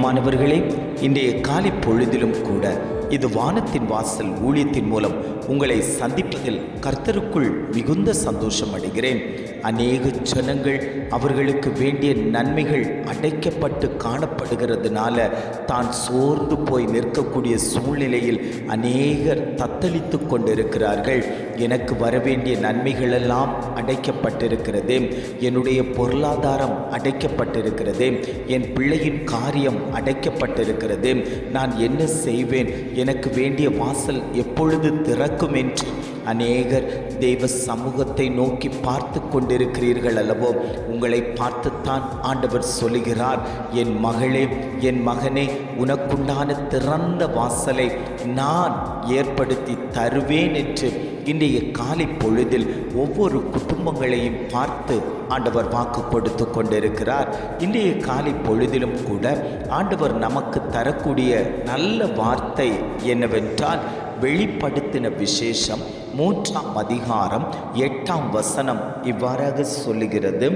பிரியமானவர்களே, இன்றைய காலை பொழுதிலும் கூட இது வானத்தின் வாசல் ஊழியத்தின் மூலம் உங்களை சந்திப்பதில் கர்த்தருக்குள் மிகுந்த சந்தோஷம் அடைகிறேன். அநேக ஜனங்கள் அவர்களுக்கு வேண்டிய நன்மைகள் அடைக்கப்பட்டு காணப்படுகிறதுனால தான் சோர்ந்து போய் நிற்கக்கூடிய சூழ்நிலையில் அநேகர் தத்தளித்து கொண்டிருக்கிறார்கள். எனக்கு வரவேண்டிய நன்மைகளெல்லாம் அடைக்கப்பட்டிருக்கிறது, என்னுடைய பொருளாதாரம் அடைக்கப்பட்டிருக்கிறது, என் பிள்ளையின் காரியம் அடைக்கப்பட்டிருக்கிறது, நான் என்ன செய்வேன், எனக்கு வேண்டிய வாசல் எப்பொழுது திறக்கும் என்று அநேகர் தெய்வ சமூகத்தை நோக்கி பார்த்து கொண்டிருக்கிறீர்கள் அல்லவோ? உங்களை பார்த்துத்தான் ஆண்டவர் சொல்லுகிறார், என் மகளே, என் மகனே, உனக்குண்டான திறந்த வாசலை நான் ஏற்படுத்தி தருவேன் என்று இன்றைய காலை பொழுதில் ஒவ்வொரு குடும்பங்களையும் பார்த்து ஆண்டவர் வாக்கு கொடுத்து கொண்டிருக்கிறார். இன்றைய காலை பொழுதிலும் கூட ஆண்டவர் நமக்கு தரக்கூடிய நல்ல வார்த்தை என்னவென்றால், வெளிப்படுத்தின விசேஷம் 3ஆம் அதிகாரம் 8ஆம் வசனம் இவ்வாறாக சொல்லுகிறது,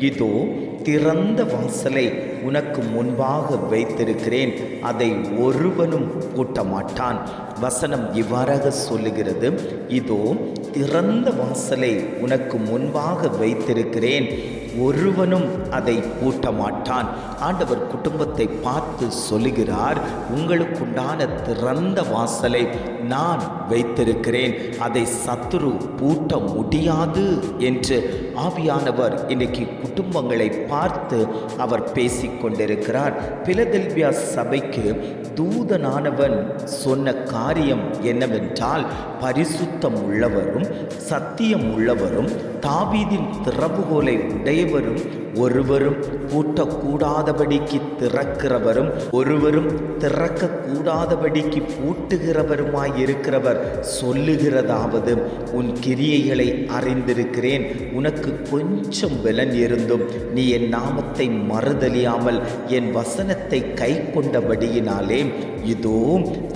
இதோ திறந்த வாசலை உனக்கு முன்பாக வைத்திருக்கிறேன், அதை ஒருவனும் பூட்ட மாட்டான். வசனம் இவ்வாறாக சொல்லுகிறது, இதோ திறந்த வாசலை உனக்கு முன்பாக வைத்திருக்கிறேன், ஒருவனும் அதை பூட்ட மாட்டான். ஆண்டவர் குடும்பத்தை பார்த்து சொல்லுகிறார், உங்களுக்குண்டான திறந்த வாசலை நான் வைத்திருக்கிறேன், அதை சத்துரு பூட்ட முடியாது என்று ஆவியானவர் இன்னைக்கு குடும்பங்களை பார்த்து அவர் பேசிக்கொண்டிருக்கிறார். பிலதெல்பியா சபைக்கு தூதனானவன் சொன்ன காரியம் என்னவென்றால், பரிசுத்தம் உள்ளவரும் சத்தியம் உள்ளவரும் தாவீதின் திறவுகோலை உடையவரும் ஒருவரும் பூட்டக்கூடாதபடிக்கு திறக்கிறவரும் ஒருவரும் திறக்கக்கூடாதபடிக்கு பூட்டுகிறவருமாயிருக்கிறவர் சொல்லுகிறதாவது, உன் கிரியைகளை அறிந்திருக்கிறேன், உனக்கு கொஞ்சம் பலன் இருந்தும் நீ என் நாமத்தை மறுதலியாமல் என் வசனத்தை கை கொண்டபடியினாலே இதோ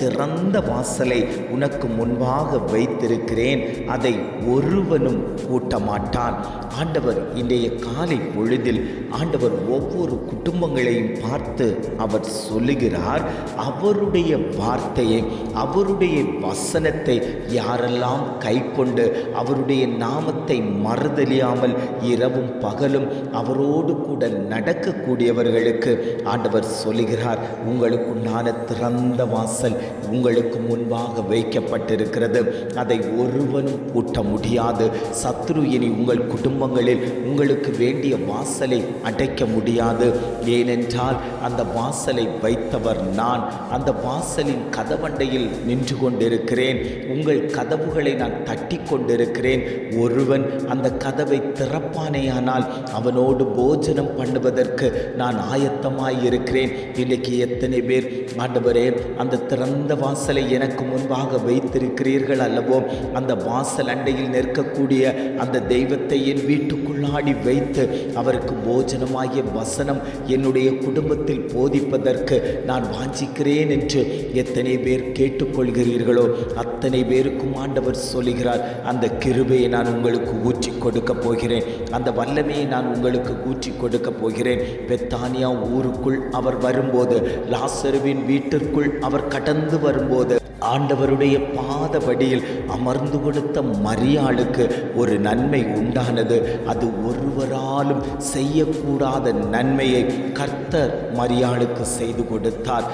திறந்த வாசலை உனக்கு முன்பாக வைத்திருக்கிறேன், அதை ஒருவனும் பூட்ட மாட்டான். ஆண்டவர் இன்றைய காலை பொழுதில் ஆண்டவர் ஒவ்வொரு குடும்பங்களையும் பார்த்து அவர் சொல்லுகிறார், அவருடைய வார்த்தையை, அவருடைய வசனத்தை யாரெல்லாம் கை கொண்டு அவருடைய நாமத்தை மறுதலியாமல் இரவும் பகலும் அவரோடு கூட நடக்கக்கூடியவர்களுக்கு ஆண்டவர் சொல்லுகிறார், உங்களுக்குண்டான திறந்த வாசல் உங்களுக்கு முன்பாக வைக்கப்பட்டிருக்கிறது, அதை ஒருவனும் பூட்ட முடியாது. சத்ரு இனி உங்கள் குடும்பங்களில் உங்களுக்கு வேண்டிய வாசலை அடைக்க முடியாது. ஏனென்றால் அந்த வாசலை வைத்தவர் நான், அந்த வாசலின் கதவண்டையில் நின்று கொண்டிருக்கிறேன், உங்கள் கதவுகளை நான் தட்டி கொண்டிருக்கிறேன். ஒருவன் அந்த கதவை திறப்பானேயானால் அவனோடு போஜனம் பண்ணுவதற்கு நான் ஆயத்தமாய் இருக்கிறேன். இன்றைக்கு எத்தனை பேர் ஆண்டவரே அந்த திறந்த வாசலை எனக்கு முன்பாக வைத்திருக்கிறீர்கள் அல்லவோ? அந்த வாசல் அண்டையில் நிற்கக்கூடிய அந்த தெய்வத்தை என் வீட்டுக்குள்ளாடி வைத்து அவருக்கு போஜனமாகிய வசனம் என்னுடைய குடும்பத்தில் போதிப்பதற்கு நான் வாஞ்சிக்கிறேன் என்று எத்தனை பேர் கேட்டுக்கொள்கிறீர்களோ அத்தனை பேருக்கும் ஆண்டவர் சொல்லுகிறார், அந்த கிருபையை நான் உங்களுக்கு ஊற்றி கொடுக்க போகிறேன், அந்த வல்லமையை நான் உங்களுக்கு ஊற்றி கொடுக்க போகிறேன். பெத்தானியா ஊருக்குள் அவர் வரும்போது, லாசருவின் வீட்டிற்குள் அவர் கடந்து வரும்போது, ஆண்டவருடைய பாதபடியில் அமர்ந்து கொடுத்த மரியாளுக்கு ஒரு நன்மை உண்டானது. அது ஒருவராலும் செய்யக்கூடாத நன்மையை கர்த்தர் மரியாளுக்கு செய்து கொடுத்தார்.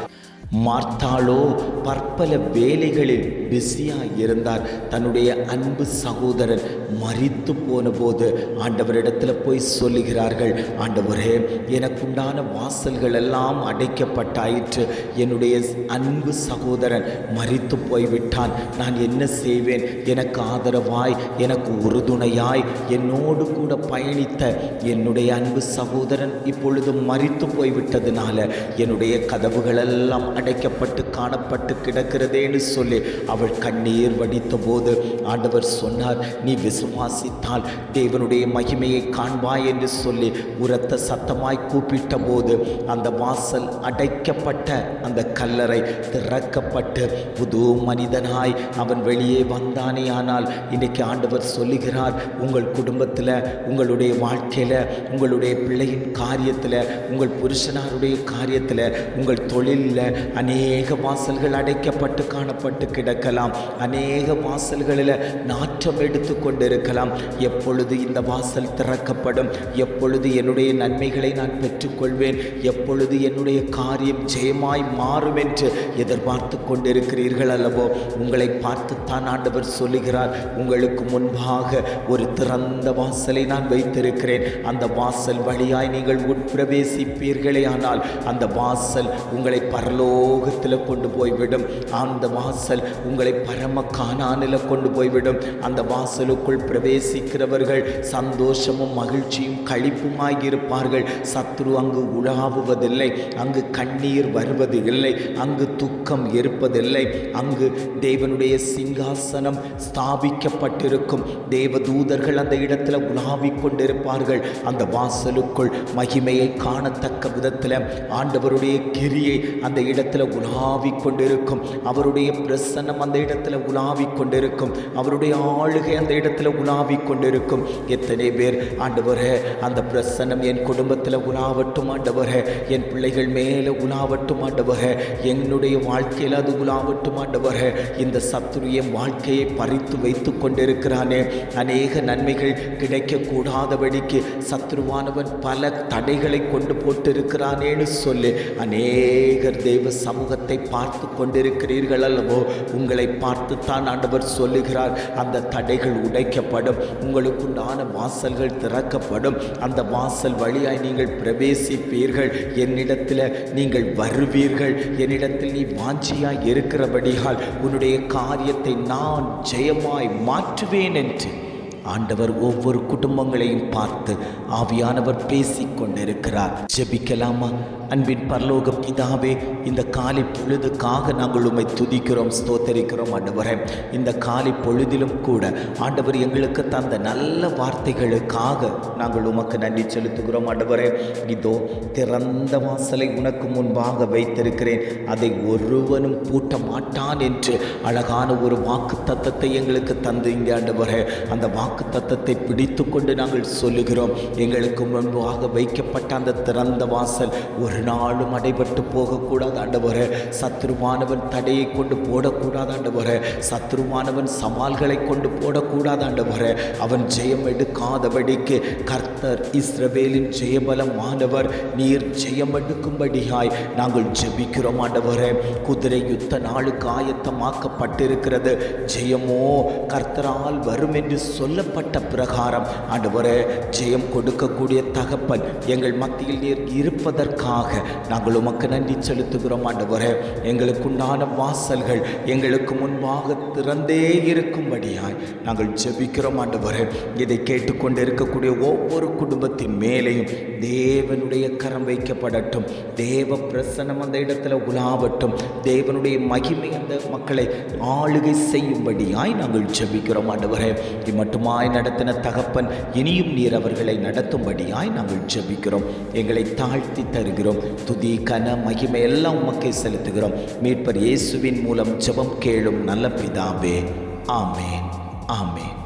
மார்த்தாளோ பற்பல வேலைகளில் பிஸியாக இருந்தார். தன்னுடைய அன்பு சகோதரன் மரித்து போன போது ஆண்டவரிடத்தில் போய் சொல்லுகிறார்கள், ஆண்டவரே, எனக்குண்டான வாசல்கள் எல்லாம் அடைக்கப்பட்டாயிற்று, என்னுடைய அன்பு சகோதரன் மரித்து போய்விட்டான், நான் என்ன செய்வேன்? எனக்கு ஆதரவாய், எனக்கு உறுதுணையாய் என்னோடு கூட பயணித்த என்னுடைய அன்பு சகோதரன் இப்பொழுது மரித்து போய்விட்டதுனால என்னுடைய கதவுகளெல்லாம் அடைக்கப்பட்டு காணப்பட்டு கிடக்கிறதேன்னு சொல்லி அவள் கண்ணீர் வடித்த போது ஆண்டவர் சொன்னார், நீ விசுவாசித்தால் தேவனுடைய மகிமையை காண்பாய் என்று சொல்லி உரத்த சத்தமாய் கூப்பிட்ட போது அந்த வாசல் அடைக்கப்பட்ட அந்த கல்லறை திறக்கப்பட்டு புது மனிதனாய் அவன் வெளியே வந்தானே. ஆனால் இன்றைக்கு ஆண்டவர் சொல்லுகிறார், உங்கள் குடும்பத்தில், உங்களுடைய வாழ்க்கையில், உங்களுடைய பிள்ளையின் காரியத்தில், உங்கள் புருஷனாருடைய காரியத்தில், உங்கள் தொழிலில் அநேக வாசல்கள் அடைக்கப்பட்டு காணப்பட்டு கிடக்கலாம். அநேக வாசல்களில் நாற்றம் எடுத்து கொண்டிருக்கலாம். எப்பொழுது இந்த வாசல் திறக்கப்படும், எப்பொழுது என்னுடைய நன்மைகளை நான் பெற்றுக்கொள்வேன், எப்பொழுது என்னுடைய காரியம் ஜெயமாய் மாறும் என்று எதிர்பார்த்து கொண்டிருக்கிறீர்கள் அல்லவோ? உங்களை பார்த்துத்தான் ஆண்டவர் சொல்லுகிறார், உங்களுக்கு முன்பாக ஒரு திறந்த வாசலை நான் வைத்திருக்கிறேன். அந்த வாசல் வழியாய் நீங்கள் உட்பிரவேசிப்பீர்களே ஆனால் அந்த வாசல் உங்களை பரலோகத்தில் கொண்டு போய்விடும். அந்த வாசல் உங்களை பரம கானானில் கொண்டு போய்விடும். அந்த வாசலுக்குள் பிரவேசிக்கிறவர்கள் சந்தோஷமும் மகிழ்ச்சியும் களிப்புமாய் இருப்பார்கள். சத்ரு அங்கு உலாவுவதில்லை, அங்கு கண்ணீர் வருவது இல்லை, அங்கு துக்கம் இருப்பதில்லை. அங்கு தேவனுடைய சிங்காசனம் ஸ்தாபிக்கப்பட்டிருக்கும். தேவதூதர்கள் அந்த இடத்துல உலாவிக் கொண்டிருப்பார்கள். அந்த வாசலுக்குள் மகிமையை காணத்தக்க விதத்தில் ஆண்டவருடைய கிரியை அந்த இடத்துல உலாவிக் கொண்டிருக்கும். அவருடைய பிரசன்னம் அந்த இடத்துல உலாவிக் கொண்டிருக்கும். அவருடைய ஆளுகை அந்த இடத்துல உலாவிக் கொண்டிருக்கும். எத்தனை பேர், ஆண்டவரே அந்த பிரசன்னம் என் குடும்பத்தில் உலாவட்டும் ஆண்டவரே, என் பிள்ளைகள் மேலே உலாவட்டும் ஆண்டவரே, என்னுடைய வாழ்க்கையில் அது உலாவட்டும் ஆண்டவரே. இந்த சத்துரு என் வாழ்க்கையை பறித்து வைத்து கொண்டிருக்கிறானே, அநேக நன்மைகள் கிடைக்கக்கூடாதபடிக்கு சத்ருவானவன் பல தடைகளை கொண்டு போட்டிருக்கிறானேன்னு சொல்லி அநேகர் தெய்வ சமூகத்தை பார்த்து கொண்டிருக்கிறீர்கள் அல்லவோ? உங்களை பார்த்துத்தான் ஆண்டவர் சொல்லுகிறார், அந்த தடைகள் உடைக்கப்படும், உங்களுக்குண்டான வாசல்கள் திறக்கப்படும். அந்த வாசல் வழியாய் நீங்கள் பிரவேசிப்பீர்கள். என்னிடத்தில் நீங்கள் வருவீர்கள். என்னிடத்தில் நீ வாஞ்சியாய் இருக்கிறபடியால் உன்னுடைய காரியத்தை நான் ஜெயமாய் மாற்றுவேன் என்று ஆண்டவர் ஒவ்வொரு குடும்பங்களையும் பார்த்து ஆவியானவர் பேசிக் கொண்டிருக்கிறார். ஜெபிக்கலாமா? அன்பின் பரலோக பிதாவே, இந்த காலை பொழுதுக்காக நாங்கள் உம்மை துதிக்கிறோம், ஸ்தோத்தரிக்கிறோம் ஆண்டவரே. இந்த காலை பொழுதிலும் கூட ஆண்டவர் எங்களுக்கு தந்த நல்ல வார்த்தைகளுக்காக நாங்கள் உமக்கு நன்றி செலுத்துகிறோம் ஆண்டவரே. இதோ திறந்த வாசலை உனக்கு முன்பாக வைத்திருக்கிறேன், அதை ஒருவனும் பூட்ட மாட்டான் என்று அழகான ஒரு வாக்கு தத்தத்தை எங்களுக்கு தந்தீங்க ஆண்டவரே. அந்த வாக்கு தத்தத்தை பிடித்து கொண்டு நாங்கள் சொல்லுகிறோம், எங்களுக்கு முன்பாக வைக்கப்பட்ட அந்த திறந்த வாசல் ஒரு நாளும் அடைபட்டு போகக்கூடாது ஆண்டவரே. சத்ருவானவன் தடையை கொண்டு போடக்கூடாது ஆண்டவரே. சத்ருவானவன் சவால்களை கொண்டு போடக்கூடாது ஆண்டவரே. அவன் ஜெயம் எடுக்காதபடிக்கு கர்த்தர் இஸ்ரவேலின் ஜெயபலமானவர், நீர் ஜெயம் எடுக்கும்படியாய் நாங்கள் ஜெபிக்கிறோம் ஆண்டவரே. குதிரை யுத்த நாளுக்கு ஆயத்தமாக்கப்பட்டிருக்கிறது, ஜெயமோ கர்த்தரால் வரும் என்று சொல்லப்பட்ட பிரகாரம் ஆண்டவரே, ஜெயம் கொடுக்கக்கூடிய தகப்பன் எங்கள் மத்தியில் நீர் இருப்பதற்காக நாங்கள் உமக்கு நன்றி செலுத்துகிறோம் ஆண்டவரே. எங்களுக்குண்டான வாசல்கள் எங்களுக்கு முன்பாக திறந்தே இருக்கும்படியாய் நாங்கள் ஜெபிக்கிறோம் ஆண்டவரே. இதை கேட்டுக்கொண்டு இருக்கக்கூடிய ஒவ்வொரு குடும்பத்தின் மேலேயும் தேவனுடைய கரம் வைக்கப்படட்டும், தேவ பிரசன்னம் அந்த இடத்துல உலாவட்டும், தேவனுடைய மகிமை அந்த மக்களை ஆளுகை செய்யும்படியாய் நாங்கள் ஜெபிக்கிறோம் ஆண்டவரே. மட்டுமாய் நடத்தின தகப்பன் இனியும் நீர் அவர்களை நடத்தும்படியாய் நாங்கள் ஜெபிக்கிறோம். எங்களை தாழ்த்தி தருகிறோம். துதி, கன, மகிமை எல்லாம் உமக்கே செலுத்துகிறோம். மீட்பர் இயேசுவின் மூலம் ஜெபம் கேளும் நல்ல பிதாவே. ஆமேன், ஆமேன்.